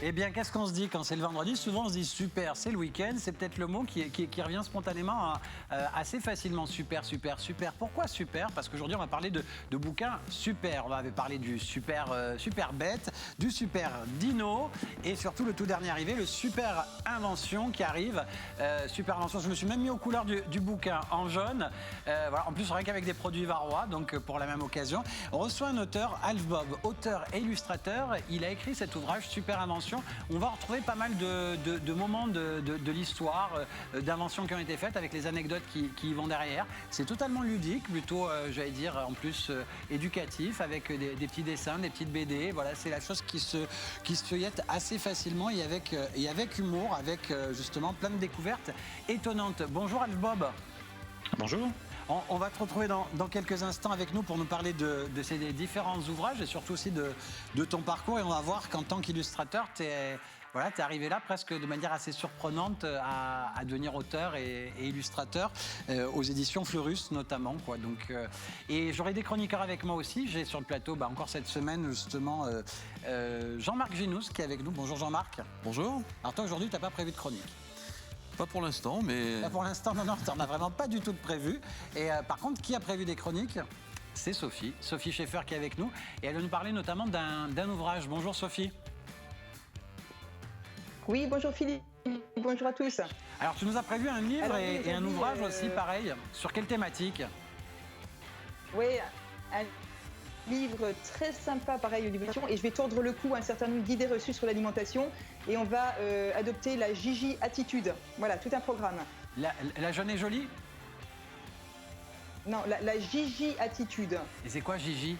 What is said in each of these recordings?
Eh bien, qu'est-ce qu'on se dit quand c'est le vendredi? Souvent, on se dit super, c'est le week-end. C'est peut-être le mot qui revient spontanément assez facilement. Super, super, super. Pourquoi super? Parce qu'aujourd'hui, on va parler de bouquins super. On va parler du super bête, du super dino et surtout le tout dernier arrivé, le super invention qui arrive. Super invention, je me suis même mis aux couleurs du bouquin en jaune. Voilà. En plus, rien qu'avec des produits Varrois, donc pour la même occasion. On reçoit un auteur, Alf Bob, auteur et illustrateur. Il a écrit cet ouvrage Super Invention. On va retrouver pas mal de moments de l'histoire, d'inventions qui ont été faites avec les anecdotes qui y vont derrière. C'est totalement ludique, plutôt, j'allais dire, en plus éducatif, avec des petits dessins, des petites BD. Voilà, c'est la chose qui se feuillette assez facilement et avec humour, avec justement plein de découvertes étonnantes. Bonjour Alf Bob. Bonjour. On va te retrouver dans quelques instants avec nous pour nous parler de ces différents ouvrages et surtout aussi de ton parcours. Et on va voir qu'en tant qu'illustrateur, tu es arrivé là presque de manière assez surprenante à devenir auteur et illustrateur aux éditions Fleurus notamment, quoi. Donc, et j'aurai des chroniqueurs avec moi aussi. J'ai sur le plateau encore cette semaine justement Jean-Marc Ginous qui est avec nous. Bonjour Jean-Marc. Bonjour. Alors toi aujourd'hui, tu n'as pas prévu de chronique? Pas pour l'instant, mais... Pas pour l'instant, non, t'en as vraiment pas du tout de prévu. Et par contre, qui a prévu des chroniques? C'est Sophie Schaeffer qui est avec nous. Et elle va nous parler notamment d'un ouvrage. Bonjour Sophie. Oui, bonjour Philippe. Bonjour à tous. Alors, tu nous as prévu un livre et un ouvrage aussi, pareil. Sur quelle thématique? Oui, un livre très sympa, pareil, d'alimentation. Et je vais tordre le cou à un certain nombre d'idées reçues sur l'alimentation. Et on va adopter la Gigi Attitude. Voilà, tout un programme. La jeune et jolie? Non, la Gigi Attitude. Et c'est quoi Gigi?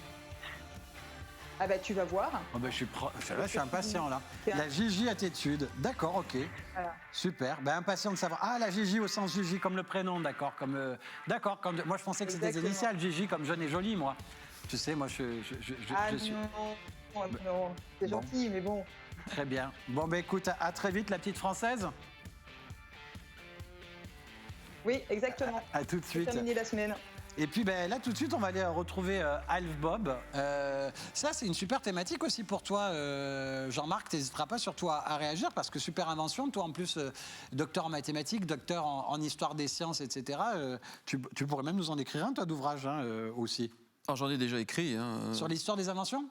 Ah bah tu vas voir. Oh bah, je suis impatient là. La Gigi Attitude, d'accord, ok. Voilà. Super, impatient de savoir. Ah, la Gigi au sens Gigi comme le prénom, d'accord. Moi je pensais que c'était des initiales, Gigi comme jeune et jolie, moi. Tu sais, moi je suis... Non, c'est gentil, mais bon. Très bien. Bon, écoute, à très vite, la petite française. Oui, exactement. À tout de suite. Terminer la semaine. Et puis là, tout de suite, on va aller retrouver Alf Bob. Ça, c'est une super thématique aussi pour toi, Jean-Marc. Tu n'hésiteras pas surtout à réagir parce que super invention. Toi, en plus, docteur en mathématiques, docteur en histoire des sciences, etc. Tu pourrais même nous en écrire un, toi, d'ouvrage aussi. Alors, j'en ai déjà écrit. Sur l'histoire des inventions?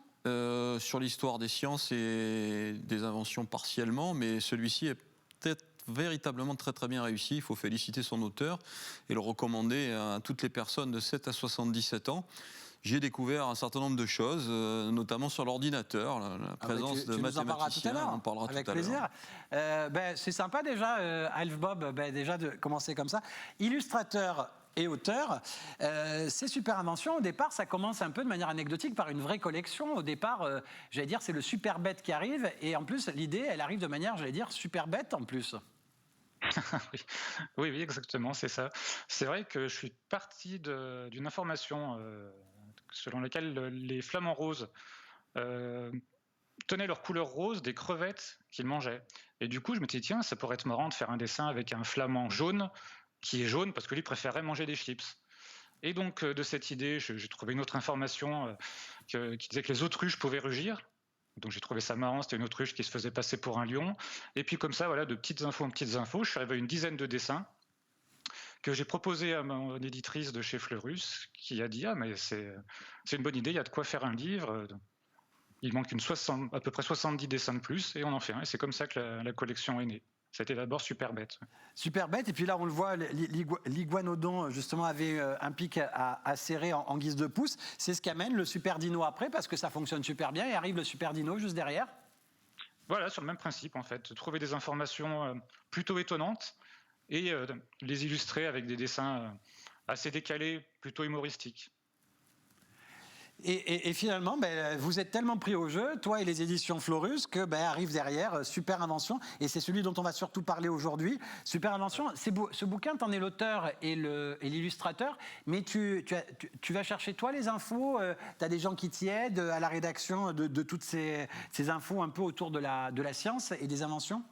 Sur l'histoire des sciences et des inventions partiellement, mais celui-ci est peut-être véritablement très très bien réussi. Il faut féliciter son auteur et le recommander à toutes les personnes de 7 à 77 ans. J'ai découvert un certain nombre de choses, notamment sur l'ordinateur, la présence de mathématiciens. On en parlera tout à l'heure. Avec plaisir. C'est sympa déjà, Alf Bob, déjà de commencer comme ça. Illustrateur et auteur, ces super inventions, au départ, ça commence un peu de manière anecdotique par une vraie collection. Au départ, j'allais dire, c'est le super bête qui arrive. Et en plus, l'idée, elle arrive de manière, j'allais dire, super bête en plus. Oui, exactement, c'est ça. C'est vrai que je suis parti d'une information selon laquelle les flamants roses tenaient leur couleur rose des crevettes qu'ils mangeaient. Et du coup, je me suis dit, tiens, ça pourrait être marrant de faire un dessin avec un flamand jaune, qui est jaune parce que lui préférait manger des chips. Et donc, de cette idée, j'ai trouvé une autre information qui disait que les autruches pouvaient rugir. Donc j'ai trouvé ça marrant, c'était une autruche qui se faisait passer pour un lion. Et puis comme ça, voilà, de petites infos en petites infos, je suis arrivé à une dizaine de dessins que j'ai proposé à mon éditrice de chez Fleurus, qui a dit « Ah, mais c'est une bonne idée, il y a de quoi faire un livre. » Il manque à peu près 70 dessins de plus, et on en fait un. Et c'est comme ça que la collection est née. C'était d'abord Super Bête. Super Bête, et puis là on le voit, l'iguanodon justement avait un pic à serrer en guise de pouce. C'est ce qu'amène le Super Dino après, parce que ça fonctionne super bien, et arrive le Super Dino juste derrière. Voilà, sur le même principe en fait. Trouver des informations plutôt étonnantes et les illustrer avec des dessins assez décalés, plutôt humoristiques. Et finalement, vous êtes tellement pris au jeu, toi et les éditions Fleurus, que arrive derrière Super Invention, et c'est celui dont on va surtout parler aujourd'hui. Super Invention, ce bouquin, t'en es l'auteur et l'illustrateur, mais tu vas chercher toi les infos, t'as des gens qui t'y aident à la rédaction de toutes ces infos un peu autour de la science et des inventions?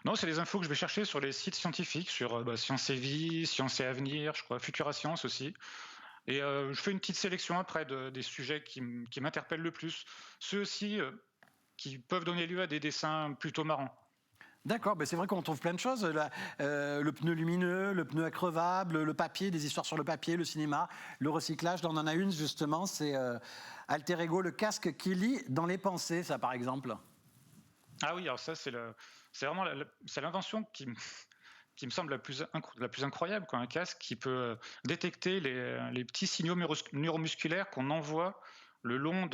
Non, c'est des infos que je vais chercher sur les sites scientifiques, sur Science et Vie, Science et Avenir, je crois, Futura Science aussi. Et je fais une petite sélection après des sujets qui m'interpellent le plus. Ceux aussi qui peuvent donner lieu à des dessins plutôt marrants. D'accord, c'est vrai qu'on trouve plein de choses. Le pneu lumineux, le pneu increvable, le papier, des histoires sur le papier, le cinéma, le recyclage. Là, on en a une justement, c'est Alter Ego, le casque qui lit dans les pensées, ça par exemple. Ah oui, alors ça c'est vraiment c'est l'invention qui me semble la plus incroyable, quoi. Un casque qui peut détecter les petits signaux neuromusculaires qu'on envoie le long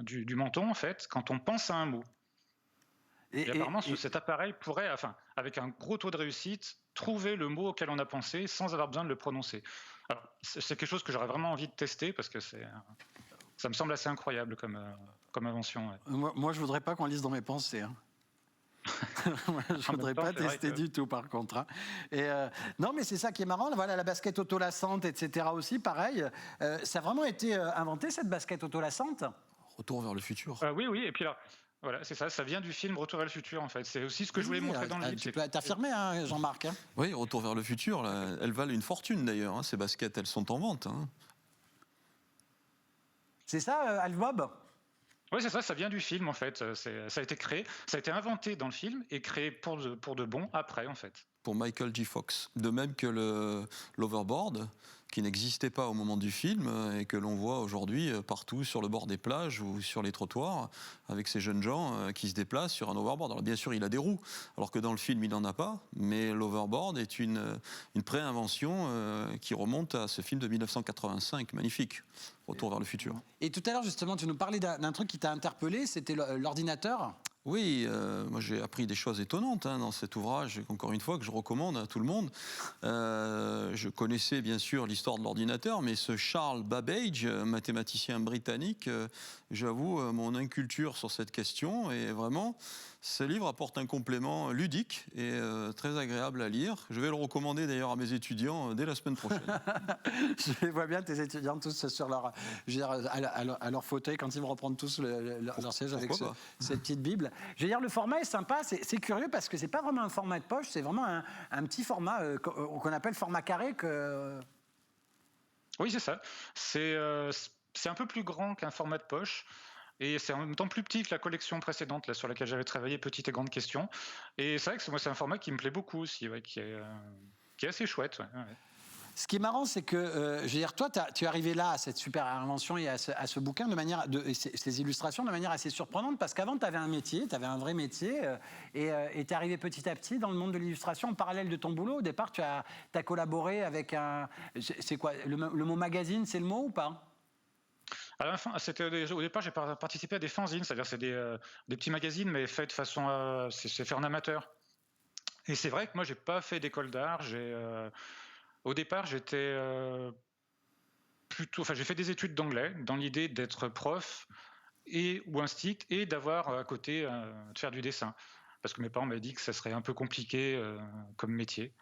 du menton, en fait, quand on pense à un mot. Et apparemment, cet appareil pourrait, avec un gros taux de réussite, trouver le mot auquel on a pensé sans avoir besoin de le prononcer. Alors, c'est quelque chose que j'aurais vraiment envie de tester parce que ça me semble assez incroyable comme invention. Ouais. Moi, je voudrais pas qu'on lise dans mes pensées. Hein. Je voudrais pas tester du tout, par contre. Hein. Et non, mais c'est ça qui est marrant. Voilà, la basket autolassante, etc. aussi, pareil. Ça a vraiment été inventé, cette basket autolassante ? Retour vers le futur. Oui. Et puis là, voilà, c'est ça. Ça vient du film Retour vers le futur, en fait. C'est aussi ce que je voulais montrer dans le livre. Tu peux t'affirmer, hein, Jean-Marc. Hein. Oui, Retour vers le futur. Là, elles valent une fortune, d'ailleurs. Hein, ces baskets, elles sont en vente. Hein. C'est ça, Alf Bob ? Oui, c'est ça. Ça vient du film, en fait. Ça a été créé, ça a été inventé dans le film et créé pour de bon après, en fait. Pour Michael J. Fox. De même que l'overboard, qui n'existait pas au moment du film et que l'on voit aujourd'hui partout sur le bord des plages ou sur les trottoirs avec ces jeunes gens qui se déplacent sur un overboard. Alors bien sûr, il a des roues, alors que dans le film, il n'en a pas, mais l'overboard est une pré-invention qui remonte à ce film de 1985, magnifique, Retour vers le futur. Et tout à l'heure, justement, tu nous parlais d'un truc qui t'a interpellé, c'était l'ordinateur. Oui, moi j'ai appris des choses étonnantes dans cet ouvrage, encore une fois, que je recommande à tout le monde. Je connaissais bien sûr l'histoire de l'ordinateur, mais ce Charles Babbage, mathématicien britannique, j'avoue mon inculture sur cette question, et vraiment, ce livre apporte un complément ludique et très agréable à lire. Je vais le recommander d'ailleurs à mes étudiants dès la semaine prochaine. Je vois bien tes étudiants tous sur à leur fauteuil quand ils vont reprendre tous leur siège avec cette petite Bible. Je veux dire, le format est sympa, c'est curieux parce que c'est pas vraiment un format de poche, c'est vraiment un petit format qu'on appelle format carré. Oui, c'est ça. C'est un peu plus grand qu'un format de poche. Et c'est en même temps plus petit que la collection précédente là, sur laquelle j'avais travaillé, Petites et grandes questions. Et c'est vrai que moi, c'est un format qui me plaît beaucoup aussi, qui est assez chouette. Ouais. Ce qui est marrant, c'est que, je veux dire, toi, tu es arrivé là, à cette super invention et à ce bouquin, ces illustrations, de manière assez surprenante, parce qu'avant, tu avais un métier, tu avais un vrai métier, et tu es arrivé petit à petit dans le monde de l'illustration en parallèle de ton boulot. Au départ, tu as collaboré avec un... C'est quoi, le mot magazine, c'est le mot ou pas ? Au départ, j'ai participé à des fanzines, c'est-à-dire c'est des petits magazines, mais faits de façon, c'est fait en amateur. Et c'est vrai que moi, j'ai pas fait d'école d'art. Au départ, j'ai fait des études d'anglais dans l'idée d'être prof ou instit et d'avoir à côté de faire du dessin, parce que mes parents m'avaient dit que ça serait un peu compliqué comme métier,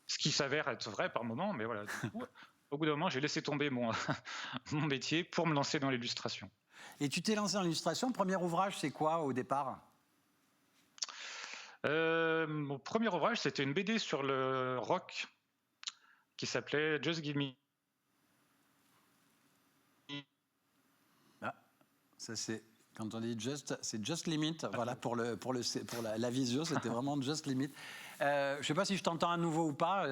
ce qui s'avère être vrai par moment, mais voilà. Du coup, au bout d'un moment, j'ai laissé tomber mon métier pour me lancer dans l'illustration. Et tu t'es lancé dans l'illustration. Premier ouvrage, c'est quoi au départ ? Mon premier ouvrage, c'était une BD sur le rock qui s'appelait Just Give Me. Ah, ça c'est... Quand on dit c'est Just Limit. Voilà, pour la visio, c'était vraiment Just Limit. Je ne sais pas si je t'entends à nouveau ou pas.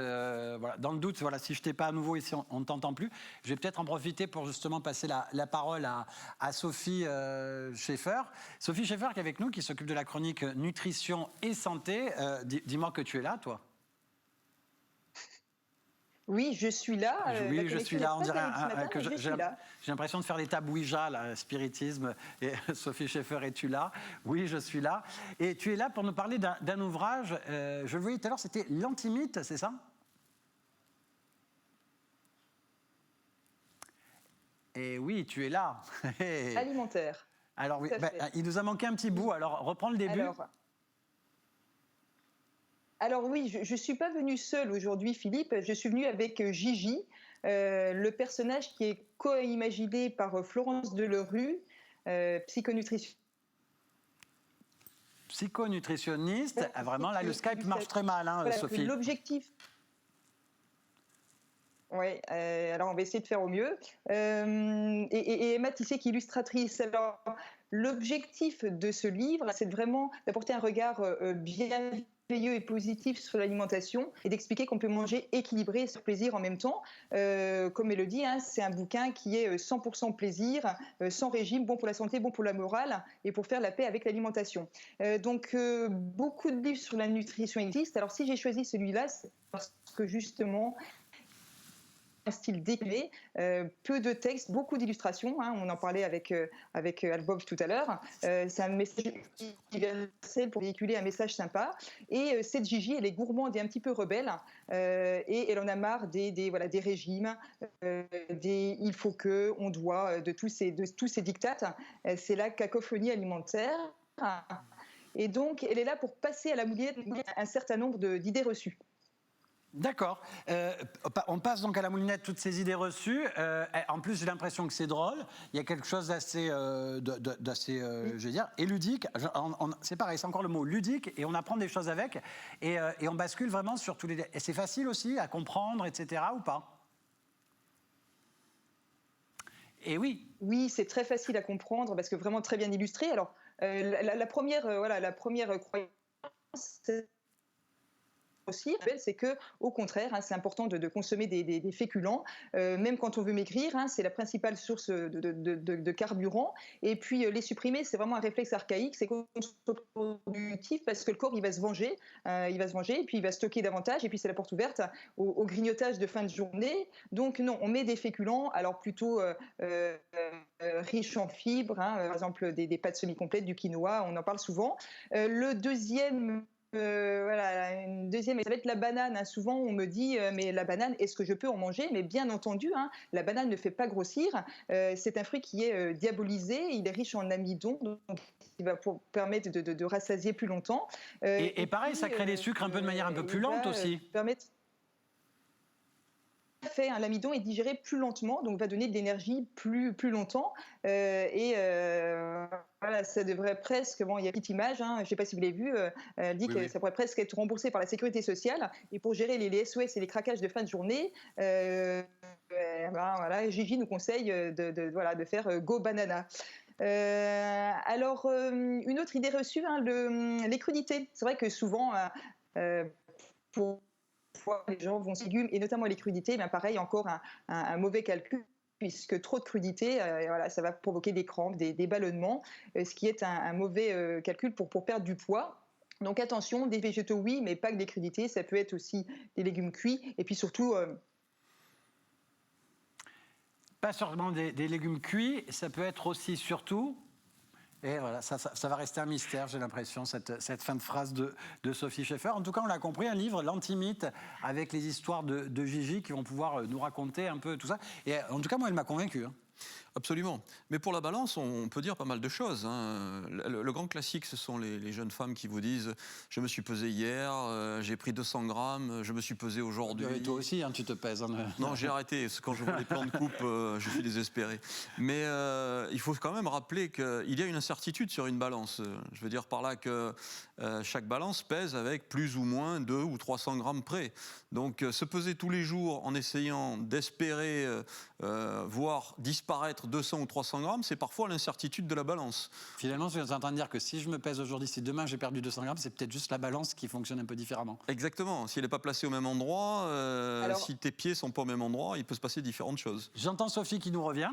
Voilà. Dans le doute, voilà, si je ne t'ai pas à nouveau et si on ne t'entend plus, je vais peut-être en profiter pour justement passer la parole à Sophie Schaeffer. Sophie Schaeffer qui est avec nous, qui s'occupe de la chronique Nutrition et Santé. Dis-moi que tu es là, toi. Oui, je suis là. Oui, je suis là. On dirait que j'ai l'impression de faire des tables Ouija, là, spiritisme. Et Sophie Schaeffer, es-tu là ? Oui, je suis là. Et tu es là pour nous parler d'un ouvrage. Je le voyais tout à l'heure, c'était l'Antimythe, c'est ça ? Et oui, tu es là. Alimentaire. Alors oui, il nous a manqué un petit bout. Alors, reprends le début. Alors oui, je ne suis pas venue seule aujourd'hui, Philippe. Je suis venue avec Gigi, le personnage qui est co-imaginé par Florence Delerue, psychonutritionniste. Vraiment, là, le Skype marche très mal, hein, voilà, Sophie. L'objectif... Ouais, alors on va essayer de faire au mieux. Et Emma Tissé, qui est illustratrice. Alors, l'objectif de ce livre, c'est vraiment d'apporter un regard bienveilleux et positif sur l'alimentation et d'expliquer qu'on peut manger équilibré et se faire plaisir en même temps. Comme elle le dit, hein, c'est un bouquin qui est 100% plaisir, sans régime, bon pour la santé, bon pour la morale et pour faire la paix avec l'alimentation. Donc, beaucoup de livres sur la nutrition existent. Alors, si j'ai choisi celui-là, c'est parce que justement, un style décalé, peu de texte, beaucoup d'illustrations. Hein, on en parlait avec Albob tout à l'heure. C'est un message universel pour véhiculer un message sympa. Et cette Gigi, elle est gourmande et un petit peu rebelle. Et elle en a marre des régimes, des il faut que, on doit, de tous ces dictats. C'est la cacophonie alimentaire. Et donc, elle est là pour passer à la moulinette un certain nombre d'idées reçues. D'accord. On passe donc à la moulinette toutes ces idées reçues. En plus, j'ai l'impression que c'est drôle. Il y a quelque chose d'assez, je vais dire, et ludique. C'est pareil, c'est encore le mot ludique, et on apprend des choses avec, et on bascule vraiment sur tous les. Et c'est facile aussi à comprendre, etc. ou pas? Et oui. Oui, c'est très facile à comprendre parce que vraiment très bien illustré. Alors, la première croyance, aussi, c'est que, au contraire, hein, c'est important de consommer des féculents, même quand on veut maigrir. Hein, c'est la principale source de carburant. Et puis les supprimer, c'est vraiment un réflexe archaïque, c'est contre-productif parce que le corps il va se venger, et puis il va stocker davantage. Et puis c'est la porte ouverte au grignotage de fin de journée. Donc non, on met des féculents, alors plutôt riches en fibres, hein, par exemple des pâtes semi-complètes, du quinoa, on en parle souvent. Le deuxième. Une deuxième, ça va être la banane. Hein. Souvent, on me dit, mais la banane, est-ce que je peux en manger? Mais bien entendu, hein, la banane ne fait pas grossir. C'est un fruit qui est diabolisé. Il est riche en amidon, donc il va permettre de rassasier plus longtemps. Et pareil, ça crée des sucres un peu de manière un peu plus lente aussi. Permettre fait, hein, l'amidon est digéré plus lentement, donc va donner de l'énergie plus longtemps. Voilà, ça devrait presque, bon, il y a une petite image, hein, je ne sais pas si vous l'avez vu, elle dit que ça pourrait presque être remboursé par la sécurité sociale. Et pour gérer les SOS et les craquages de fin de journée, voilà, Gigi nous conseille de faire Go Banana. Alors, une autre idée reçue, hein, les crudités. C'est vrai que souvent, pour les gens vont se légumes, et notamment les crudités, mais pareil, encore un mauvais calcul, puisque trop de crudité, ça va provoquer des crampes, des ballonnements, ce qui est un mauvais calcul pour perdre du poids. Donc attention, des végétaux oui, mais pas que des crudités, ça peut être aussi des légumes cuits, et puis surtout... Pas seulement des légumes cuits, ça peut être aussi surtout... Et voilà, ça va rester un mystère, j'ai l'impression, cette fin de phrase de Sophie Schaeffer. En tout cas, on l'a compris, un livre, l'anti-mythe, avec les histoires de Gigi qui vont pouvoir nous raconter un peu tout ça. Et en tout cas, moi, elle m'a convaincu. Hein. Absolument. Mais pour la balance, on peut dire pas mal de choses. Hein. Le grand classique, ce sont les jeunes femmes qui vous disent « Je me suis pesée hier, j'ai pris 200 grammes, je me suis pesée aujourd'hui. » Et toi aussi, hein, tu te pèses. Hein. Non, j'ai arrêté. Quand je vois les plans de coupe, je suis désespéré. Mais il faut quand même rappeler qu'il y a une incertitude sur une balance. Je veux dire par là que chaque balance pèse avec plus ou moins 200 ou 300 grammes près. Donc se peser tous les jours en essayant d'espérer voir disparaître 200 ou 300 grammes, c'est parfois l'incertitude de la balance. Finalement, je suis en train de dire que si je me pèse aujourd'hui, si demain j'ai perdu 200 grammes, c'est peut-être juste la balance qui fonctionne un peu différemment. Exactement. Si elle n'est pas placée au même endroit, si tes pieds ne sont pas au même endroit, il peut se passer différentes choses. J'entends Sophie qui nous revient.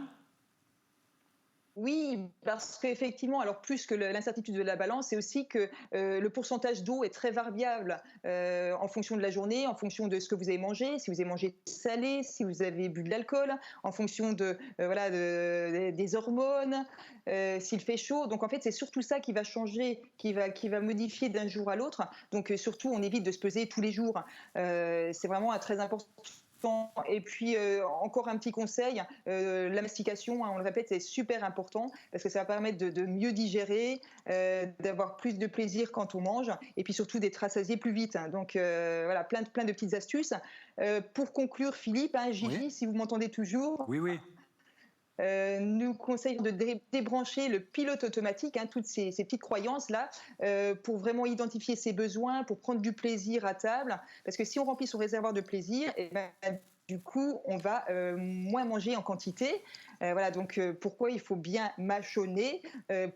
Oui, parce qu'effectivement, alors plus que l'incertitude de la balance, c'est aussi que le pourcentage d'eau est très variable en fonction de la journée, en fonction de ce que vous avez mangé, si vous avez mangé salé, si vous avez bu de l'alcool, en fonction des hormones, s'il fait chaud. Donc en fait, c'est surtout ça qui va changer, qui va modifier d'un jour à l'autre. Donc surtout, on évite de se peser tous les jours. C'est vraiment très important. Et puis, encore un petit conseil, la mastication, hein, on le répète, c'est super important parce que ça va permettre de mieux digérer, d'avoir plus de plaisir quand on mange et puis surtout d'être rassasié plus vite. Hein. Donc, voilà, plein de petites astuces. Pour conclure, Philippe, hein, Gigi, oui. Si vous m'entendez toujours... Oui. Nous conseillons de débrancher le pilote automatique, hein, toutes ces petites croyances-là, pour vraiment identifier ses besoins, pour prendre du plaisir à table. Parce que si on remplit son réservoir de plaisir, du coup, on va moins manger en quantité. Voilà, donc pourquoi il faut bien mâchonner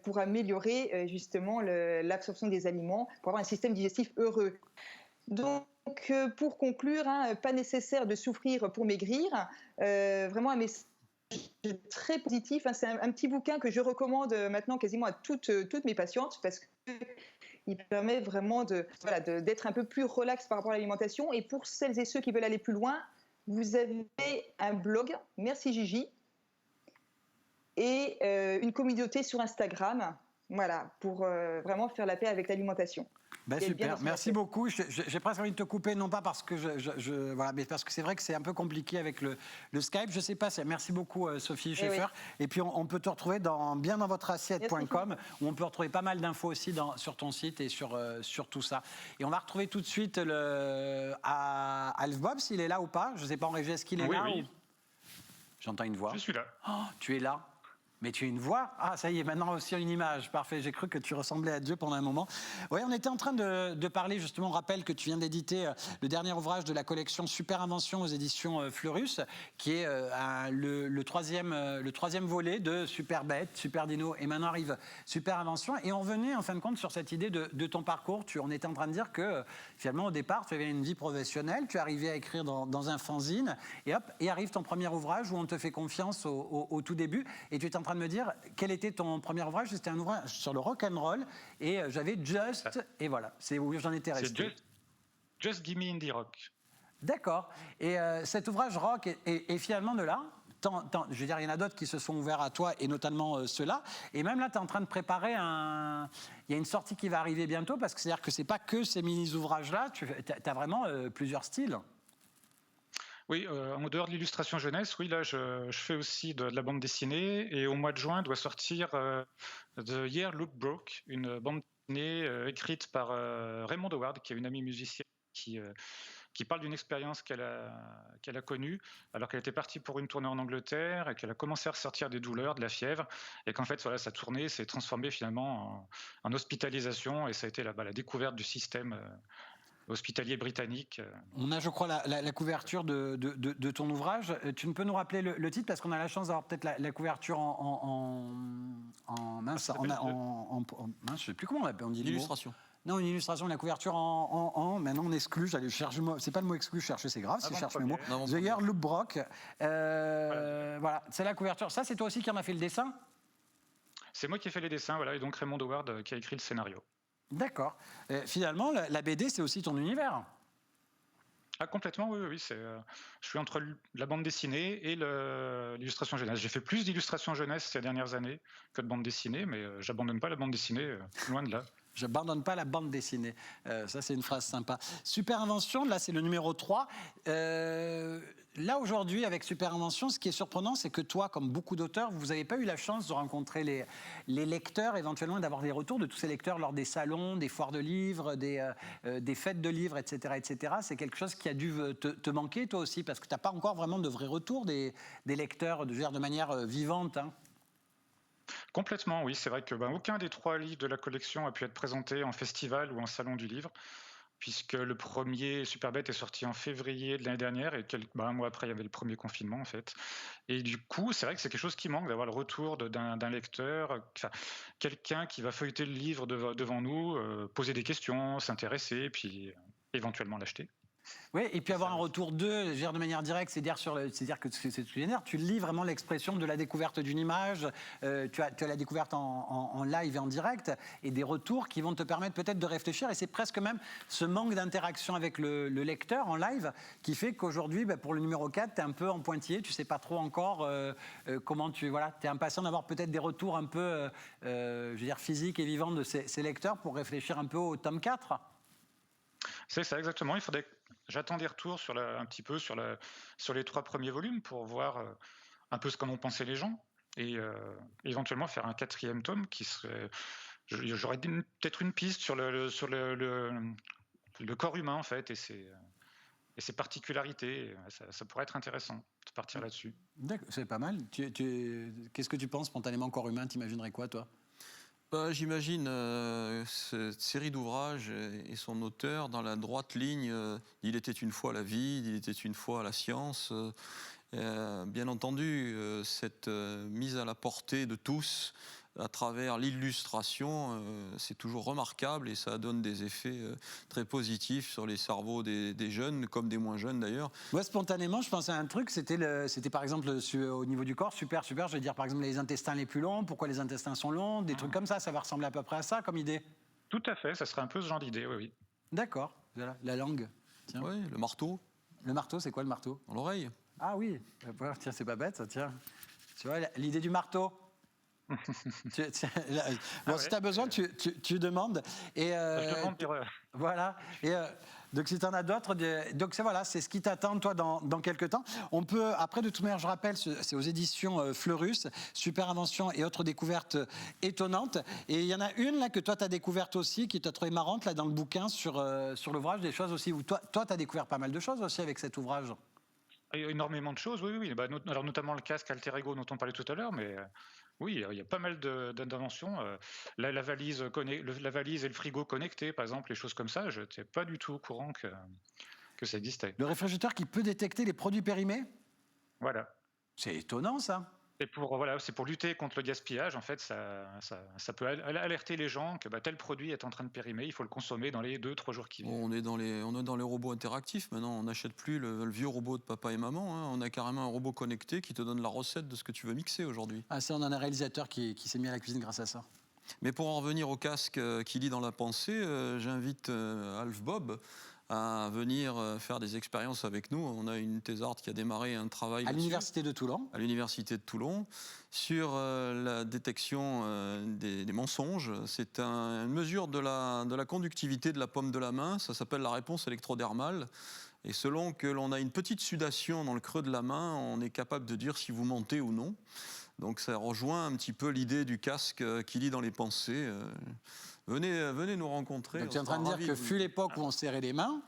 pour améliorer justement l'absorption des aliments, pour avoir un système digestif heureux. Donc, pour conclure, hein, pas nécessaire de souffrir pour maigrir. Vraiment un message très positif. Hein. C'est un petit bouquin que je recommande maintenant quasiment à toutes mes patientes parce qu'il permet vraiment d'être un peu plus relax par rapport à l'alimentation. Et pour celles et ceux qui veulent aller plus loin, vous avez un blog, Merci Gigi, et une communauté sur Instagram, voilà, pour vraiment faire la paix avec l'alimentation. Ben super, merci beaucoup. J'ai presque envie de te couper, non pas parce que voilà, mais parce que c'est vrai que c'est un peu compliqué avec le Skype. Je sais pas. Merci beaucoup, Sophie Schaeffer. Et puis on peut te retrouver bien dans votre assiette.com où on peut retrouver pas mal d'infos aussi sur ton site et sur tout ça. Et on va retrouver tout de suite Alf Bob, s'il est là ou pas. Je sais pas en régie, est-ce qu'il est là Oui. ou... J'entends une voix. Je suis là. Oh, tu es là. Mais tu as une voix. Ah, ça y est, maintenant aussi une image. Parfait, j'ai cru que tu ressemblais à Dieu pendant un moment. Oui, on était en train de parler, justement, on rappelle que tu viens d'éditer le dernier ouvrage de la collection Super Invention aux éditions Fleurus, qui est le troisième volet de Super Bête, Super Dino, et maintenant arrive Super Invention. Et on revenait, en fin de compte, sur cette idée de ton parcours. On était en train de dire que, finalement, au départ, tu avais une vie professionnelle, tu arrivais à écrire dans un fanzine, et hop, et arrive ton premier ouvrage où on te fait confiance au tout début, et tu es en train de me dire quel était ton premier ouvrage. C'était un ouvrage sur le rock'n'roll et j'avais et voilà, c'est où j'en étais resté. Just Give Me Indie Rock. D'accord. Et cet ouvrage rock et finalement de là, je veux dire, il y en a d'autres qui se sont ouverts à toi et notamment ceux-là. Et même là, tu es en train de préparer il y a une sortie qui va arriver bientôt parce que c'est-à-dire que c'est pas que ces mini-ouvrages-là, tu as vraiment plusieurs styles. Oui, en dehors de l'illustration jeunesse, oui, là, je fais aussi de la bande dessinée. Et au mois de juin, doit sortir The Year Look Broke, une bande dessinée écrite par Raymond Howard, qui est une amie musicienne qui parle d'une expérience qu'elle a connue, alors qu'elle était partie pour une tournée en Angleterre et qu'elle a commencé à ressentir des douleurs, de la fièvre, et qu'en fait, voilà, sa tournée s'est transformée finalement en hospitalisation, et ça a été la découverte du système hospitalier britannique. On a, je crois, la couverture de ton ouvrage. Tu ne peux nous rappeler le titre parce qu'on a la chance d'avoir peut-être la couverture mince, je ne sais plus comment on dit. L'illustration. Non, une illustration de la couverture maintenant on exclut, j'allais chercher, c'est pas le mot exclu, chercher c'est grave, si je cherche mes mots. The Year Look Broke. Voilà, c'est la couverture. Ça, c'est toi aussi qui en as fait le dessin ? C'est moi qui ai fait les dessins, voilà, et donc Raymond Howard qui a écrit le scénario. D'accord. Finalement, la BD, c'est aussi ton univers. Ah, complètement, oui. Je suis entre la bande dessinée et l'illustration jeunesse. J'ai fait plus d'illustration jeunesse ces dernières années que de bande dessinée, mais j'abandonne pas la bande dessinée, loin de là. J'abandonne pas la bande dessinée. Ça, c'est une phrase sympa. Super Invention, là, c'est le numéro 3. Là, aujourd'hui, avec Super Invention, ce qui est surprenant, c'est que toi, comme beaucoup d'auteurs, vous n'avez pas eu la chance de rencontrer les lecteurs, éventuellement d'avoir des retours de tous ces lecteurs lors des salons, des foires de livres, des fêtes de livres, etc. etc. C'est quelque chose qui a dû te manquer, toi aussi, parce que tu n'as pas encore vraiment de vrais retours des lecteurs de manière vivante. Hein. Complètement, oui. C'est vrai que aucun des 3 livres de la collection a pu être présenté en festival ou en salon du livre, puisque le premier Super Bête est sorti en février de l'année dernière et un mois après, il y avait le premier confinement, en fait. Et du coup, c'est vrai que c'est quelque chose qui manque, d'avoir le retour d'un lecteur, quelqu'un qui va feuilleter le livre devant nous, poser des questions, s'intéresser, puis éventuellement l'acheter. Oui, et puis avoir un retour de manière directe, c'est-à-dire que c'est génial. Tu lis vraiment l'expression de la découverte d'une image, tu as la découverte en live et en direct, et des retours qui vont te permettre peut-être de réfléchir. Et c'est presque même ce manque d'interaction avec le lecteur en live qui fait qu'aujourd'hui, pour le numéro 4, tu es un peu en pointillé, tu ne sais pas trop encore comment tu es impatient d'avoir peut-être des retours un peu physiques et vivants de ces lecteurs pour réfléchir un peu au tome 4. C'est ça, exactement. J'attends des retours un petit peu sur les 3 premiers volumes pour voir un peu ce qu'en ont pensé les gens et éventuellement faire un 4e tome qui serait. J'aurais peut-être une piste sur le corps humain en fait et ses particularités. Ça pourrait être intéressant de partir là-dessus. D'accord, c'est pas mal. Qu'est-ce que tu penses spontanément corps humain ? T'imaginerais quoi, toi ? J'imagine cette série d'ouvrages et son auteur dans la droite ligne d'Il était une fois la vie, d'Il était une fois la science. Bien entendu, cette mise à la portée de tous à travers l'illustration, c'est toujours remarquable et ça donne des effets très positifs sur les cerveaux des jeunes, comme des moins jeunes d'ailleurs. Moi, spontanément, je pensais à un truc, c'était par exemple au niveau du corps, super, je vais dire par exemple les intestins les plus longs, pourquoi les intestins sont longs, des trucs comme ça va ressembler à peu près à ça comme idée. Tout à fait, ça serait un peu ce genre d'idée, oui. D'accord, voilà, la langue. Tiens. Oui, le marteau. Le marteau, c'est quoi le marteau? Dans l'oreille. Ah oui, tiens, c'est pas bête ça, tiens. Tu vois, l'idée du marteau. Si tu as besoin, tu demandes. Et, je demande dire... Voilà. Et, donc, si tu en as d'autres, donc c'est ce qui t'attend, toi, dans quelques temps. On peut, après, de toute manière, je rappelle, c'est aux éditions Fleurus, Super Invention et autres découvertes étonnantes. Et il y en a une, là, que toi, tu as découverte aussi, qui t'a trouvé marrante, là, dans le bouquin, sur l'ouvrage, des choses aussi, où toi, tu as découvert pas mal de choses aussi avec cet ouvrage. Énormément de choses, oui. Alors, notamment le casque Alter Ego dont on parlait tout à l'heure, mais... Oui, il y a pas mal d'inventions. La valise et le frigo connectés, par exemple, les choses comme ça, je n'étais pas du tout au courant que ça existait. Le réfrigérateur qui peut détecter les produits périmés? Voilà. C'est étonnant, ça. C'est pour lutter contre le gaspillage, en fait, ça peut alerter les gens que tel produit est en train de périmer, il faut le consommer dans les 2-3 jours qui viennent. On est dans les robots interactifs maintenant, on n'achète plus le vieux robot de papa et maman, hein. On a carrément un robot connecté qui te donne la recette de ce que tu veux mixer aujourd'hui. Ah ça, on a un réalisateur qui s'est mis à la cuisine grâce à ça. Mais pour en revenir au casque qui lit dans la pensée, j'invite Alf Bob à venir faire des expériences avec nous. On a une thésarde qui a démarré un travail à l'université de Toulon. À l'université de Toulon, sur la détection des mensonges. C'est une mesure de la conductivité de la paume de la main. Ça s'appelle la réponse électrodermale. Et selon que l'on a une petite sudation dans le creux de la main, on est capable de dire si vous mentez ou non. Donc ça rejoint un petit peu l'idée du casque qui lit dans les pensées. Venez nous rencontrer. Donc tu es en train de dire que fut l'époque où on serrait les mains,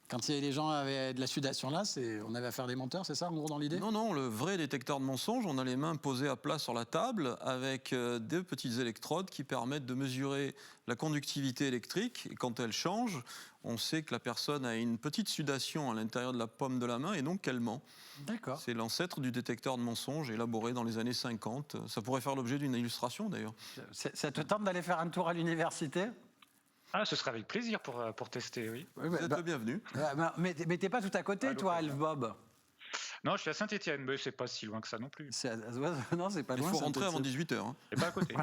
quand les gens avaient de la sudation là, on avait affaire à des menteurs, c'est ça en gros dans l'idée? Non, le vrai détecteur de mensonges, on a les mains posées à plat sur la table avec deux petites électrodes qui permettent de mesurer la conductivité électrique. Et quand elle change, on sait que la personne a une petite sudation à l'intérieur de la paume de la main et donc qu'elle ment. D'accord. C'est l'ancêtre du détecteur de mensonges élaboré dans les années 50. Ça pourrait faire l'objet d'une illustration d'ailleurs. Ça te tente d'aller faire un tour à l'université? Ah, ce serait avec plaisir pour tester, oui. Vous êtes le bienvenu. Mais t'es pas tout à côté, toi, Alf Bob? Non, je suis à Saint-Étienne, mais c'est pas si loin que ça non plus. Non, c'est pas loin. Il faut rentrer avant 18h. Hein. C'est pas à côté.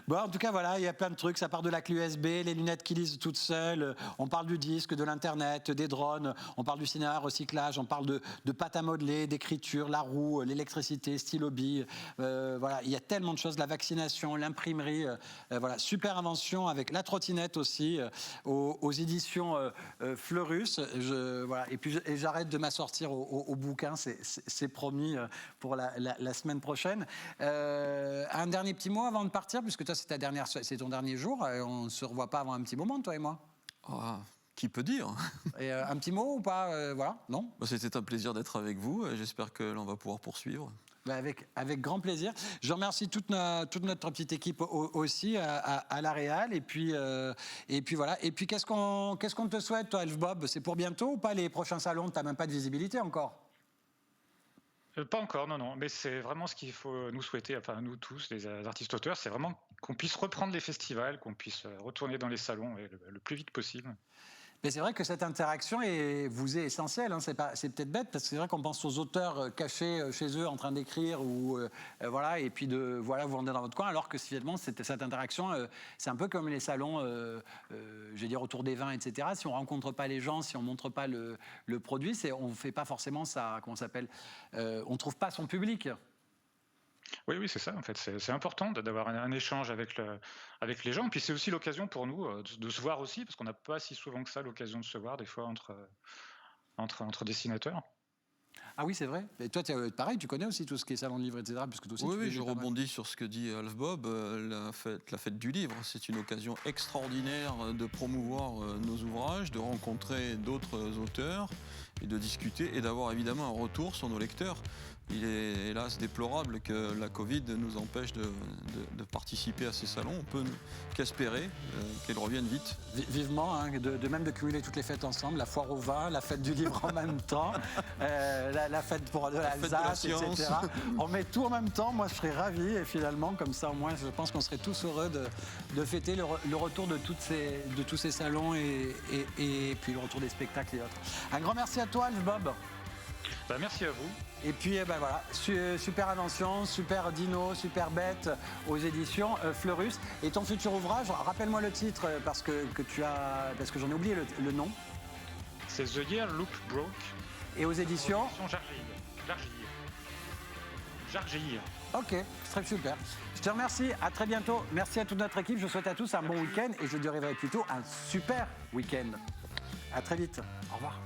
Bon, en tout cas, voilà, il y a plein de trucs. Ça part de la clé USB, les lunettes qui lisent toutes seules. On parle du disque, de l'Internet, des drones. On parle du cinéma, recyclage. On parle de pâte à modeler, d'écriture, la roue, l'électricité, stylo bille. Voilà, il y a tellement de choses. La vaccination, l'imprimerie. Voilà, super invention avec la trottinette aussi aux éditions Fleurus. Voilà, et puis j'arrête de m'assortir au bouquin. C'est promis pour la semaine prochaine. Un dernier petit mot avant de partir, puisque toi c'est ton dernier jour, on ne se revoit pas avant un petit moment, toi et moi. Qui peut dire? Et un petit mot ou pas? Voilà, non? C'était un plaisir d'être avec vous et j'espère que l'on va pouvoir poursuivre. Avec grand plaisir. Je remercie toute notre petite équipe aussi à la Réal. Et puis voilà. Et puis qu'est-ce qu'on te souhaite, toi, Alf Bob? C'est pour bientôt ou pas les prochains salons? Tu n'as même pas de visibilité encore? Pas encore, non. Mais c'est vraiment ce qu'il faut nous souhaiter, enfin nous tous, les artistes auteurs, c'est vraiment qu'on puisse reprendre les festivals, qu'on puisse retourner dans les salons le plus vite possible. Mais c'est vrai que cette interaction vous est essentielle. Hein. C'est peut-être bête, parce que c'est vrai qu'on pense aux auteurs cachés chez eux en train d'écrire, voilà, et puis vous vendez dans votre coin, alors que finalement, cette interaction, c'est un peu comme les salons, je vais dire, autour des vins, etc. Si on ne rencontre pas les gens, si on ne montre pas le produit, on ne fait pas forcément ça, comment ça s'appelle, on ne trouve pas son public. Oui, c'est ça, en fait. C'est important d'avoir un échange avec les gens. Puis c'est aussi l'occasion pour nous de se voir aussi, parce qu'on n'a pas si souvent que ça l'occasion de se voir, des fois, entre dessinateurs. Ah oui, c'est vrai. Et toi, pareil, tu connais aussi tout ce qui est salon de livre, etc. Puisque toi aussi, oui, je rebondis sur ce que dit Alf Bob. La fête du livre, c'est une occasion extraordinaire de promouvoir nos ouvrages, de rencontrer d'autres auteurs et de discuter et d'avoir évidemment un retour sur nos lecteurs. il est hélas déplorable que la Covid nous empêche de participer à ces salons. On peut qu'espérer qu'elle revienne vite. Vivement, hein, même de cumuler toutes les fêtes ensemble, la foire au vin, la fête du livre en même temps, la fête de l'Alsace, etc. On met tout en même temps, moi je serais ravi et finalement comme ça au moins je pense qu'on serait tous heureux de fêter le retour de tous ces salons et puis le retour des spectacles et autres. Un grand merci à toi Alf Bob. Merci à vous. Et puis voilà, super invention, super dino, super bête aux éditions Fleurus. Et ton futur ouvrage, rappelle-moi le titre parce que j'en ai oublié le nom. C'est The Year Look Broke. Et aux éditions Jargille. Ok, très super. Je te remercie, à très bientôt. Merci à toute notre équipe, je souhaite à tous un bon week-end et je dirais plutôt un super week-end. À très vite, au revoir.